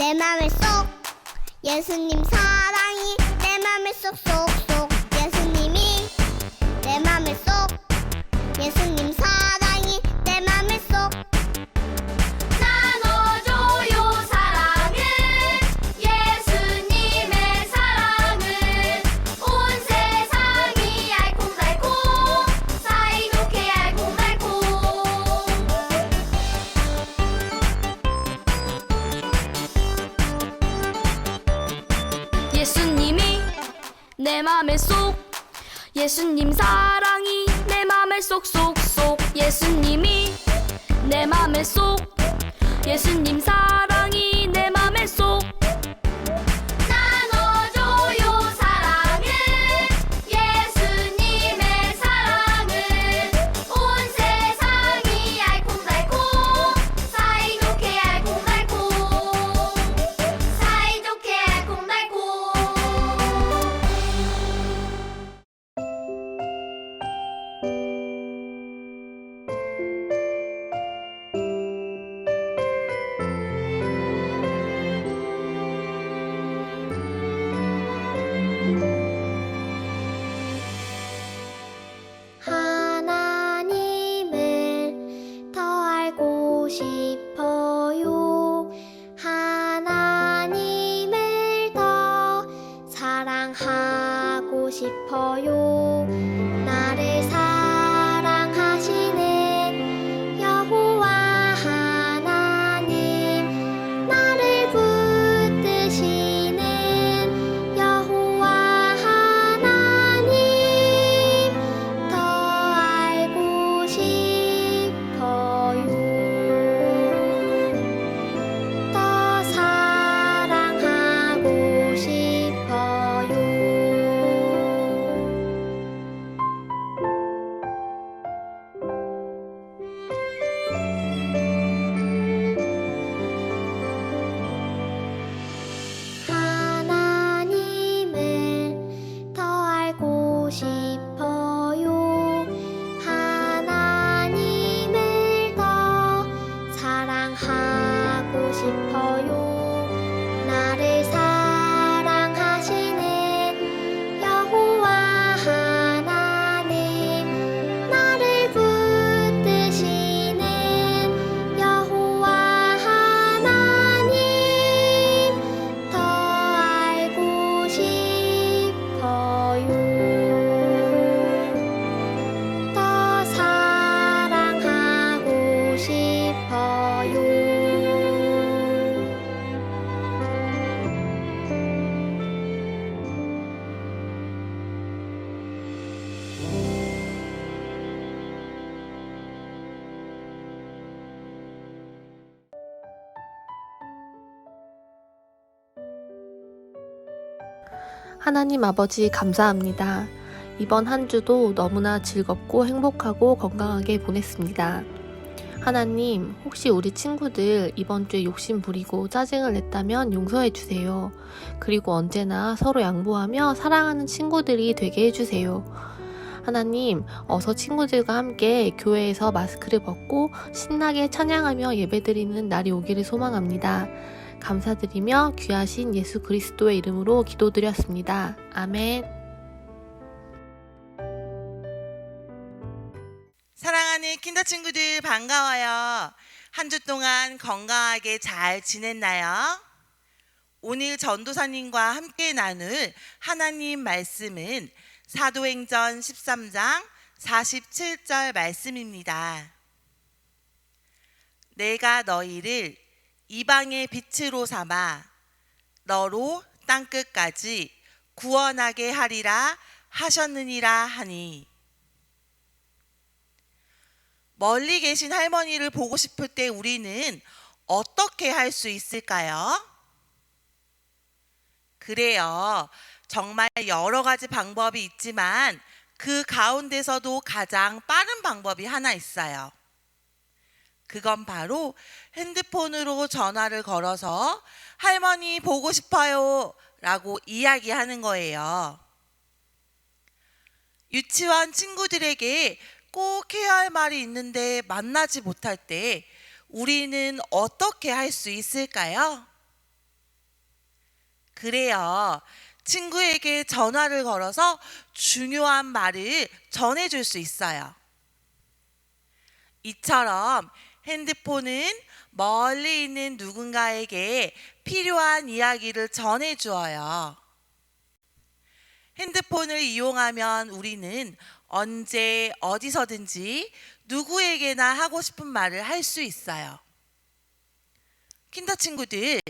내 맘에 쏙 예수님 사랑이 내 맘에 쏙쏙쏙 예수님이 내 맘에 쏙 예수님 사랑이 내 맘에 쏙 나눠줘요 사랑을 예수님의 사랑을 온 세상이 알콩달콩 사이좋게 알콩달콩 예수님이 내 맘에 쏙 예수님 사랑이 내 맘에 쏙쏙쏙 예수님이 내 맘에 쏙 예수님 사랑이 내 맘에 쏙 나눠줘요 사랑을 예수님의 사랑을 온 세상이 알콩달콩 사이좋게 알콩달콩 사이좋게 알콩달콩 하나님을 더 알고 싶어요. 하나님을 더 사랑하고 싶어요. 나를 사랑하시는 여호와 하나님 나를 붙드시는 여호와 하나님 더 알고 싶어요. 더 사랑하고 싶어요. 하나님을 더 알고 싶어요. 하나님을 더 사랑하고 싶어요. 나를 사랑하시는 여호와 하나님 나를 붙드시는 여호와 하나님 더 알고 싶어요. 더 사랑하고 싶어요. 하나님 아버지 감사합니다. 이번 한 주도 너무나 즐겁고 행복하고 건강하게 보냈습니다. 하나님, 혹시 우리 친구들 이번 주에 욕심 부리고 짜증을 냈다면 용서해 주세요. 그리고 언제나 서로 양보하며 사랑하는 친구들이 되게 해주세요. 하나님, 어서 친구들과 함께 교회에서 마스크를 벗고 신나게 찬양하며 예배드리는 날이 오기를 소망합니다. 감사드리며 귀하신 예수 그리스도의 이름으로 기도드렸습니다. 아멘. 사랑하는 킨더 친구들 반가워요. 한 주 동안 건강하게 잘 지냈나요? 오늘 전도사님과 함께 나눌 하나님 말씀은 사도행전 13장 47절 말씀입니다. 내가 너희를 이방의 빛으로 삼아 너로 땅끝까지 구원하게 하리라 하셨느니라 하니. 멀리 계신 할머니를 보고 싶을 때 우리는 어떻게 할 수 있을까요? 그래요. 정말 여러 가지 방법이 있지만 그 가운데서도 가장 빠른 방법이 하나 있어요. 그건 바로 핸드폰으로 전화를 걸어서 할머니 보고 싶어요 라고 이야기하는 거예요. 유치원 친구들에게 꼭 해야 할 말이 있는데 만나지 못할 때 우리는 어떻게 할 수 있을까요? 그래요. 친구에게 전화를 걸어서 중요한 말을 전해줄 수 있어요. 이처럼 핸드폰은 멀리 있는 누군가에게 필요한 이야기를 전해주어요. 핸드폰을 이용하면 우리는 언제 어디서든지 누구에게나 하고 싶은 말을 할 수 있어요. 킨더 친구들,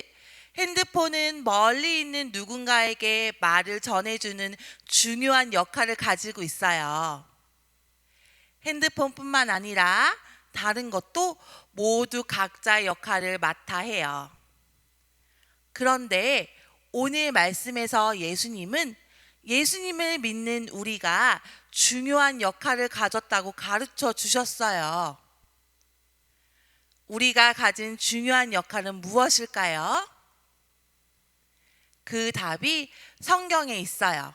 핸드폰은 멀리 있는 누군가에게 말을 전해주는 중요한 역할을 가지고 있어요. 핸드폰뿐만 아니라 다른 것도 모두 각자 역할을 맡아 해요. 그런데 오늘 말씀에서 예수님을 믿는 우리가 중요한 역할을 가졌다고 가르쳐 주셨어요. 우리가 가진 중요한 역할은 무엇일까요? 그 답이 성경에 있어요.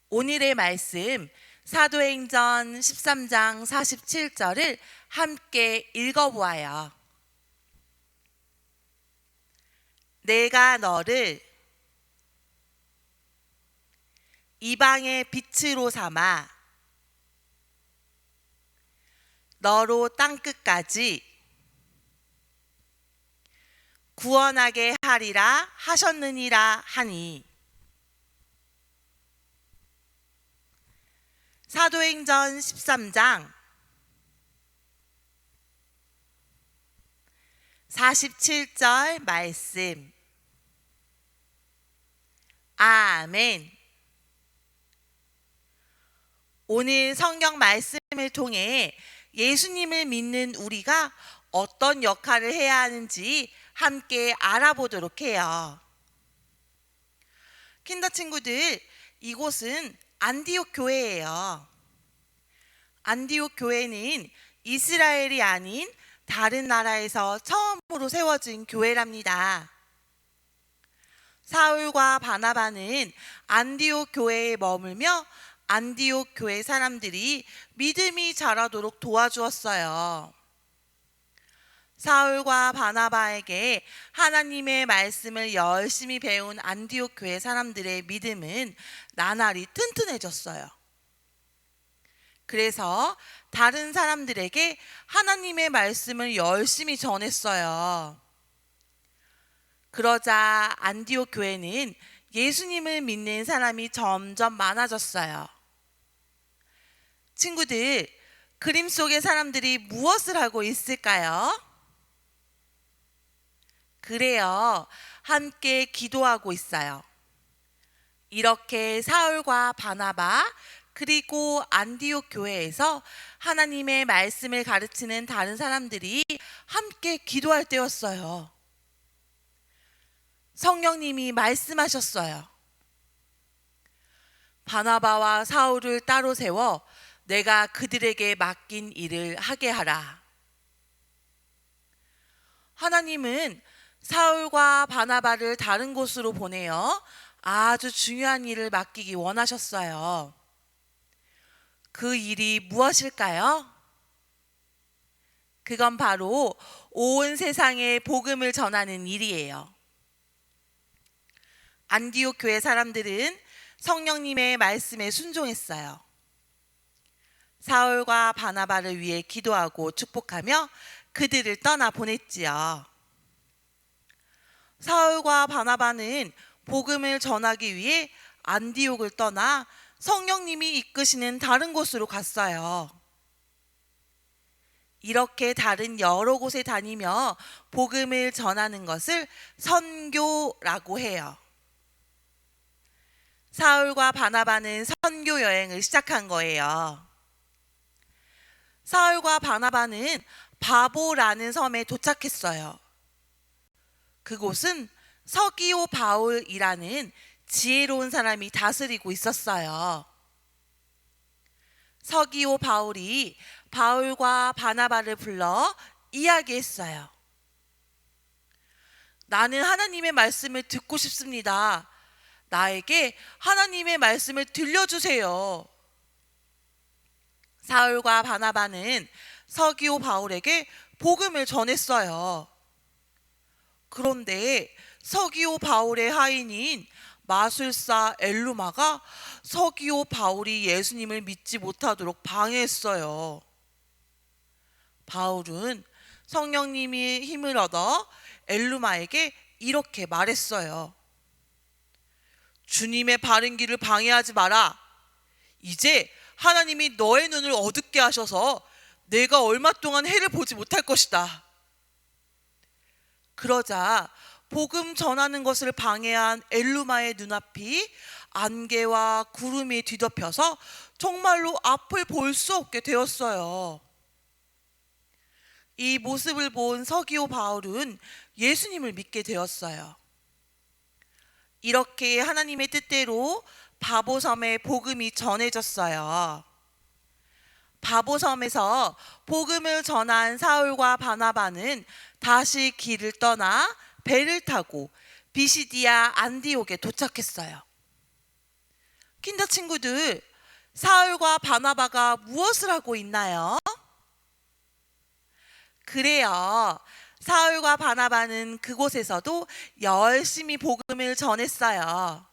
오늘의 말씀 사도행전 13장 47절을 함께 읽어보아요. 내가 너를 이방의 빛으로 삼아 너로 땅끝까지 구원하게 하리라 하셨느니라 하니. 사도행전 13장 47절 말씀. 아멘. 오늘 성경 말씀을 통해 예수님을 믿는 우리가 어떤 역할을 해야 하는지 함께 알아보도록 해요. 킨더 친구들, 이곳은 안디옥 교회예요. 안디옥 교회는 이스라엘이 아닌 다른 나라에서 처음으로 세워진 교회랍니다. 사울과 바나바는 안디옥 교회에 머물며 안디옥 교회 사람들이 믿음이 자라도록 도와주었어요. 사울과 바나바에게 하나님의 말씀을 열심히 배운 안디옥 교회 사람들의 믿음은 나날이 튼튼해졌어요. 그래서 다른 사람들에게 하나님의 말씀을 열심히 전했어요. 그러자 안디옥 교회는 예수님을 믿는 사람이 점점 많아졌어요. 친구들, 그림 속의 사람들이 무엇을 하고 있을까요? 그래요. 함께 기도하고 있어요. 이렇게 사울과 바나바 그리고 안디옥 교회에서 하나님의 말씀을 가르치는 다른 사람들이 함께 기도할 때였어요. 성령님이 말씀하셨어요. 바나바와 사울을 따로 세워 내가 그들에게 맡긴 일을 하게 하라. 하나님은 사울과 바나바를 다른 곳으로 보내어 아주 중요한 일을 맡기기 원하셨어요. 그 일이 무엇일까요? 그건 바로 온 세상에 복음을 전하는 일이에요. 안디옥 교회 사람들은 성령님의 말씀에 순종했어요. 사울과 바나바를 위해 기도하고 축복하며 그들을 떠나 보냈지요. 사울과 바나바는 복음을 전하기 위해 안디옥을 떠나 성령님이 이끄시는 다른 곳으로 갔어요. 이렇게 다른 여러 곳에 다니며 복음을 전하는 것을 선교라고 해요. 사울과 바나바는 선교 여행을 시작한 거예요. 사울과 바나바는 바보라는 섬에 도착했어요. 그곳은 서기오 바울이라는 지혜로운 사람이 다스리고 있었어요. 서기오 바울이 바울과 바나바를 불러 이야기했어요. 나는 하나님의 말씀을 듣고 싶습니다. 나에게 하나님의 말씀을 들려주세요. 사울과 바나바는 서기오 바울에게 복음을 전했어요. 그런데 서기오 바울의 하인인 마술사 엘루마가 서기오 바울이 예수님을 믿지 못하도록 방해했어요. 바울은 성령님이 힘을 얻어 엘루마에게 이렇게 말했어요. 주님의 바른 길을 방해하지 마라. 이제 하나님이 너의 눈을 어둡게 하셔서 내가 얼마 동안 해를 보지 못할 것이다. 그러자 복음 전하는 것을 방해한 엘루마의 눈앞이 안개와 구름이 뒤덮여서 정말로 앞을 볼 수 없게 되었어요. 이 모습을 본 서기오 바울은 예수님을 믿게 되었어요. 이렇게 하나님의 뜻대로 바보섬에 복음이 전해졌어요. 바보섬에서 복음을 전한 사울과 바나바는 다시 길을 떠나 배를 타고 비시디아 안디옥에 도착했어요. 킨더 친구들, 사울과 바나바가 무엇을 하고 있나요? 그래요. 사울과 바나바는 그곳에서도 열심히 복음을 전했어요.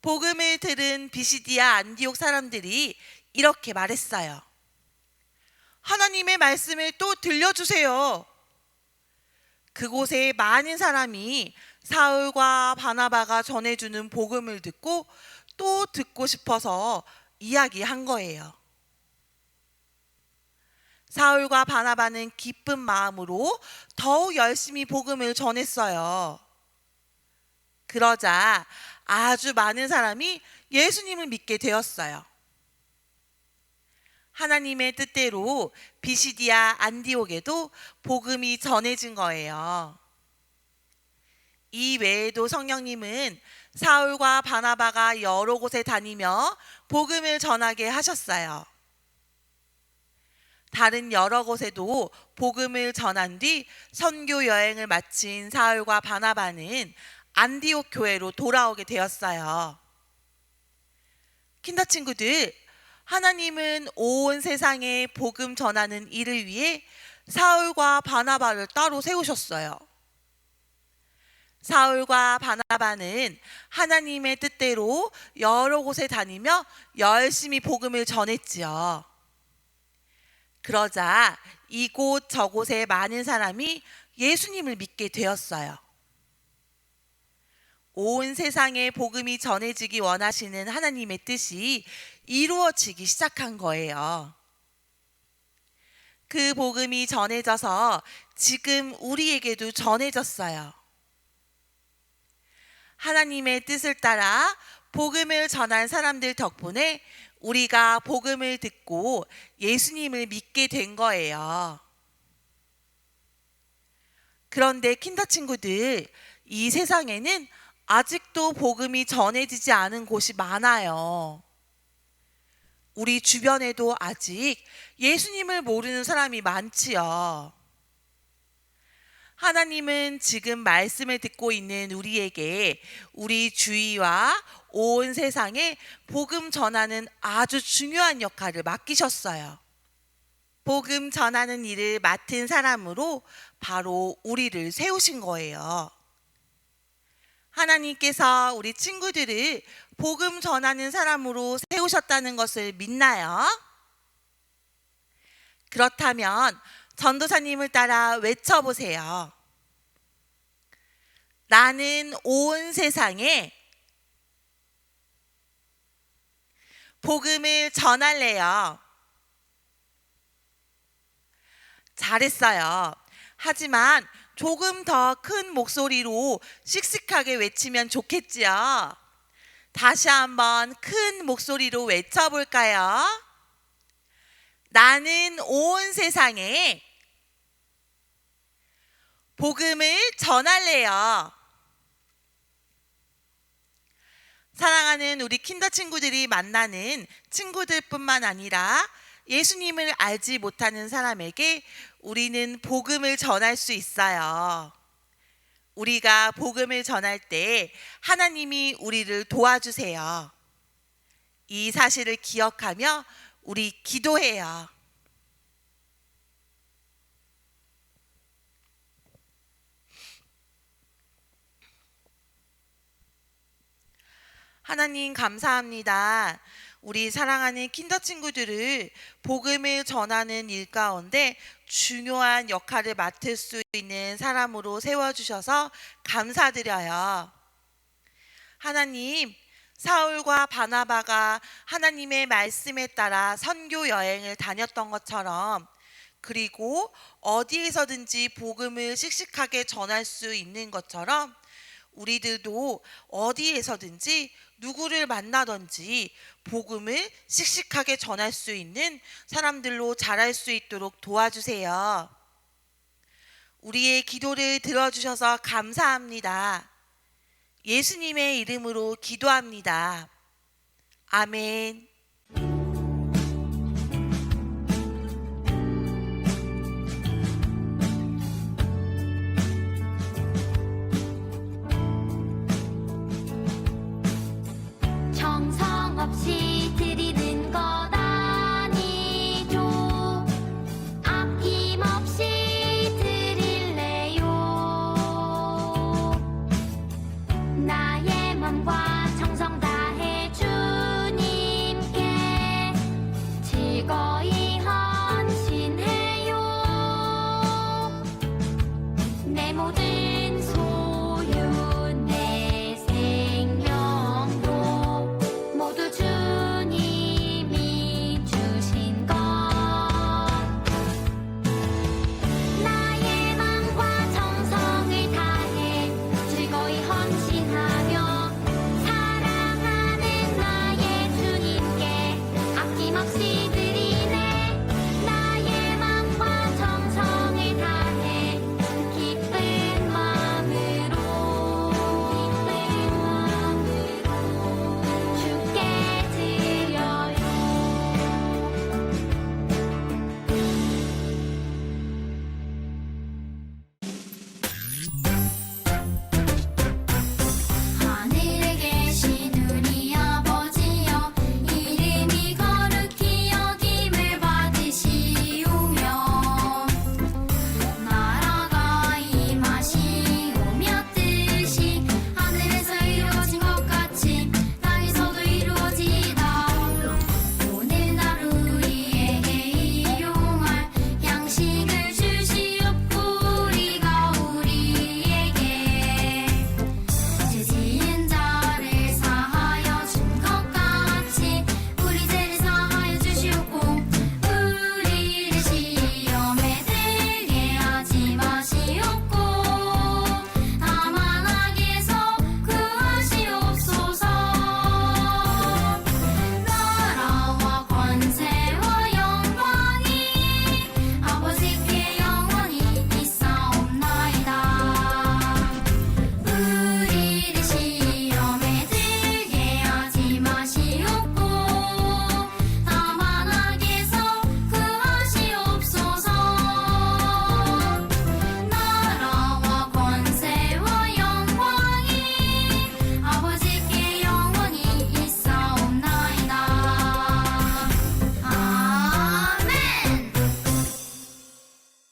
복음을 들은 비시디아 안디옥 사람들이 이렇게 말했어요. 하나님의 말씀을 또 들려주세요. 그곳에 많은 사람이 사울과 바나바가 전해주는 복음을 듣고 또 듣고 싶어서 이야기한 거예요. 사울과 바나바는 기쁜 마음으로 더욱 열심히 복음을 전했어요. 그러자 아주 많은 사람이 예수님을 믿게 되었어요. 하나님의 뜻대로 비시디아 안디옥에도 복음이 전해진 거예요. 이 외에도 성령님은 사울과 바나바가 여러 곳에 다니며 복음을 전하게 하셨어요. 다른 여러 곳에도 복음을 전한 뒤 선교 여행을 마친 사울과 바나바는 안디옥 교회로 돌아오게 되었어요. 킨더 친구들, 하나님은 온 세상에 복음 전하는 일을 위해 사울과 바나바를 따로 세우셨어요. 사울과 바나바는 하나님의 뜻대로 여러 곳에 다니며 열심히 복음을 전했지요. 그러자 이곳 저곳에 많은 사람이 예수님을 믿게 되었어요. 온 세상에 복음이 전해지기 원하시는 하나님의 뜻이 이루어지기 시작한 거예요. 그 복음이 전해져서 지금 우리에게도 전해졌어요. 하나님의 뜻을 따라 복음을 전한 사람들 덕분에 우리가 복음을 듣고 예수님을 믿게 된 거예요. 그런데 킨더 친구들, 이 세상에는 아직도 복음이 전해지지 않은 곳이 많아요. 우리 주변에도 아직 예수님을 모르는 사람이 많지요. 하나님은 지금 말씀을 듣고 있는 우리에게 우리 주위와 온 세상에 복음 전하는 아주 중요한 역할을 맡기셨어요. 복음 전하는 일을 맡은 사람으로 바로 우리를 세우신 거예요. 하나님께서 우리 친구들을 복음 전하는 사람으로 세우셨다는 것을 믿나요? 그렇다면 전도사님을 따라 외쳐보세요. 나는 온 세상에 복음을 전할래요. 잘했어요. 하지만 조금 더 큰 목소리로 씩씩하게 외치면 좋겠지요. 다시 한번 큰 목소리로 외쳐볼까요? 나는 온 세상에 복음을 전할래요. 사랑하는 우리 킨더 친구들이 만나는 친구들뿐만 아니라 예수님을 알지 못하는 사람에게 우리는 복음을 전할 수 있어요. 우리가 복음을 전할 때 하나님이 우리를 도와주세요. 이 사실을 기억하며 우리 기도해요. 하나님 감사합니다. 우리 사랑하는 킨더 친구들을 복음을 전하는 일 가운데 중요한 역할을 맡을 수 있는 사람으로 세워주셔서 감사드려요. 하나님, 사울과 바나바가 하나님의 말씀에 따라 선교 여행을 다녔던 것처럼, 그리고 어디에서든지 복음을 씩씩하게 전할 수 있는 것처럼 우리들도 어디에서든지 누구를 만나든지 복음을 씩씩하게 전할 수 있는 사람들로 자랄 수 있도록 도와주세요. 우리의 기도를 들어주셔서 감사합니다. 예수님의 이름으로 기도합니다. 아멘. 정성 없이 드리는 것 아니죠. 아낌없이 드릴래요. 나의 맘과 정성 다해 주님께 즐거이 헌신해요. 내 모든